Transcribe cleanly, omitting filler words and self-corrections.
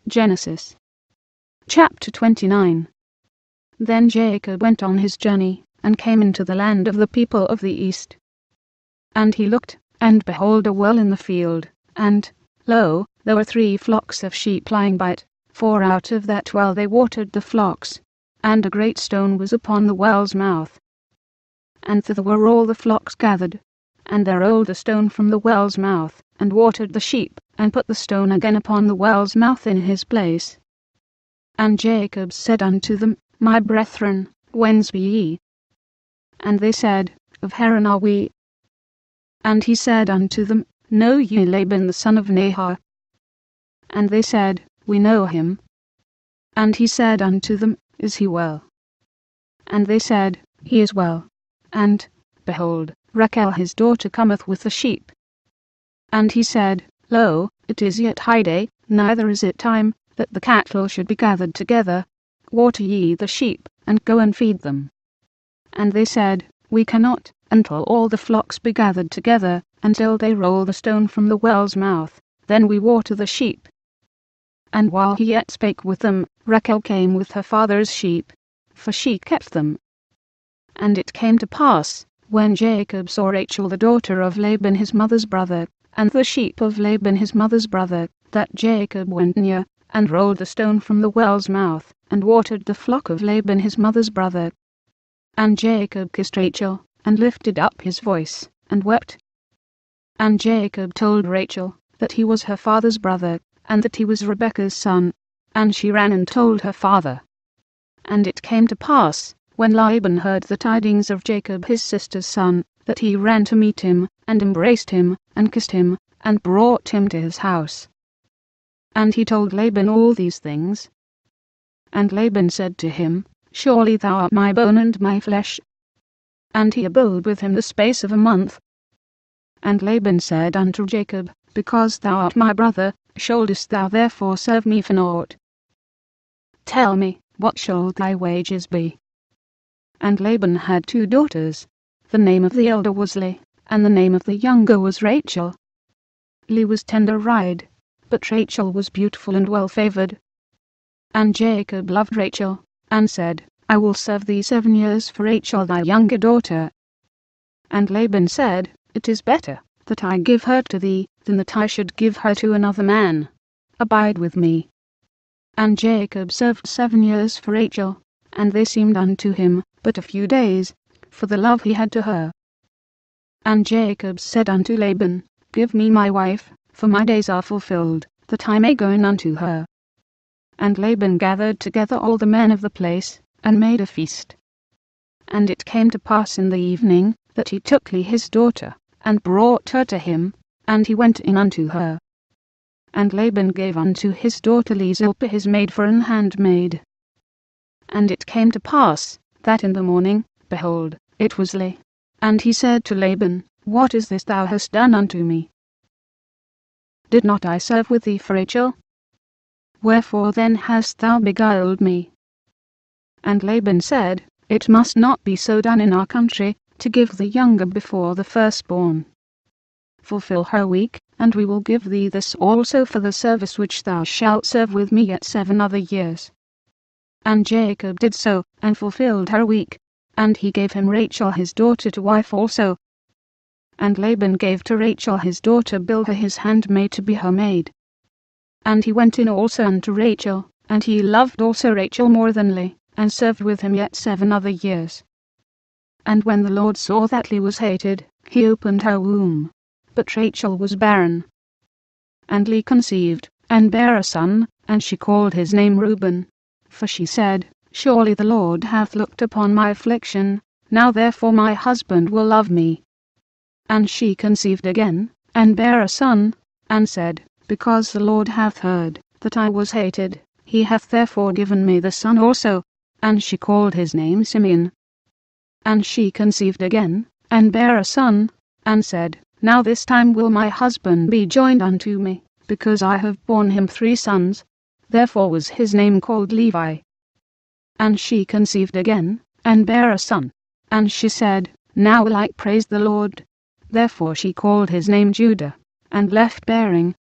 Genesis chapter 29. Then Jacob went on his journey, and came into the land of the people of the east. And he looked, and behold a well in the field, and, lo, there were 3 flocks of sheep lying by it, for out of that well they watered the flocks, and a great stone was upon the well's mouth. And thither were all the flocks gathered, and there rolled a stone from the well's mouth, and watered the sheep, and put the stone again upon the well's mouth in his place. And Jacob said unto them, My brethren, whence be ye? And they said, Of Haran are we. And he said unto them, Know ye Laban the son of Nahor? And they said, We know him. And he said unto them, Is he well? And they said, He is well. And, behold, Rachel his daughter cometh with the sheep. And he said, Lo, it is yet high day, neither is it time that the cattle should be gathered together. Water ye the sheep, and go and feed them. And they said, We cannot, until all the flocks be gathered together, until they roll the stone from the well's mouth, then we water the sheep. And while he yet spake with them, Rachel came with her father's sheep, for she kept them. And it came to pass, when Jacob saw Rachel the daughter of Laban his mother's brother, and the sheep of Laban his mother's brother, that Jacob went near, and rolled the stone from the well's mouth, and watered the flock of Laban his mother's brother. And Jacob kissed Rachel, and lifted up his voice, and wept. And Jacob told Rachel that he was her father's brother, and that he was Rebekah's son, and she ran and told her father. And it came to pass, when Laban heard the tidings of Jacob his sister's son, that he ran to meet him, and embraced him, and kissed him, and brought him to his house. And he told Laban all these things. And Laban said to him, Surely thou art my bone and my flesh. And he abode with him the space of a month. And Laban said unto Jacob, Because thou art my brother, shouldest thou therefore serve me for naught? Tell me, what shall thy wages be? And Laban had 2 daughters. The name of the elder was Leah, and the name of the younger was Rachel. Leah was tender-eyed, but Rachel was beautiful and well-favoured. And Jacob loved Rachel, and said, I will serve thee 7 years for Rachel thy younger daughter. And Laban said, It is better that I give her to thee, than that I should give her to another man. Abide with me. And Jacob served 7 years for Rachel, and they seemed unto him but a few days, for the love he had to her. And Jacob said unto Laban, Give me my wife, for my days are fulfilled, that I may go in unto her. And Laban gathered together all the men of the place, and made a feast. And it came to pass in the evening, that he took Leah his daughter, and brought her to him, and he went in unto her. And Laban gave unto his daughter Leah Zilpah his maid for an handmaid. And it came to pass, that in the morning, behold, it was Leah. And he said to Laban, What is this thou hast done unto me? Did not I serve with thee for Rachel? Wherefore then hast thou beguiled me? And Laban said, It must not be so done in our country, to give the younger before the firstborn. Fulfill her week, and we will give thee this also for the service which thou shalt serve with me yet 7 other years. And Jacob did so, and fulfilled her week, and he gave him Rachel his daughter to wife also. And Laban gave to Rachel his daughter Bilhah his handmaid to be her maid. And he went in also unto Rachel, and he loved also Rachel more than Leah, and served with him yet 7 other years. And when the Lord saw that Leah was hated, he opened her womb, but Rachel was barren. And Leah conceived, and bare a son, and she called his name Reuben. For she said, Surely the Lord hath looked upon my affliction, now therefore my husband will love me. And she conceived again, and bare a son, and said, Because the Lord hath heard that I was hated, he hath therefore given me the son also. And she called his name Simeon. And she conceived again, and bare a son, and said, Now this time will my husband be joined unto me, because I have borne him 3 sons. Therefore was his name called Levi. And she conceived again, and bare a son. And she said, Now will I praise the Lord. Therefore she called his name Judah, and left bearing,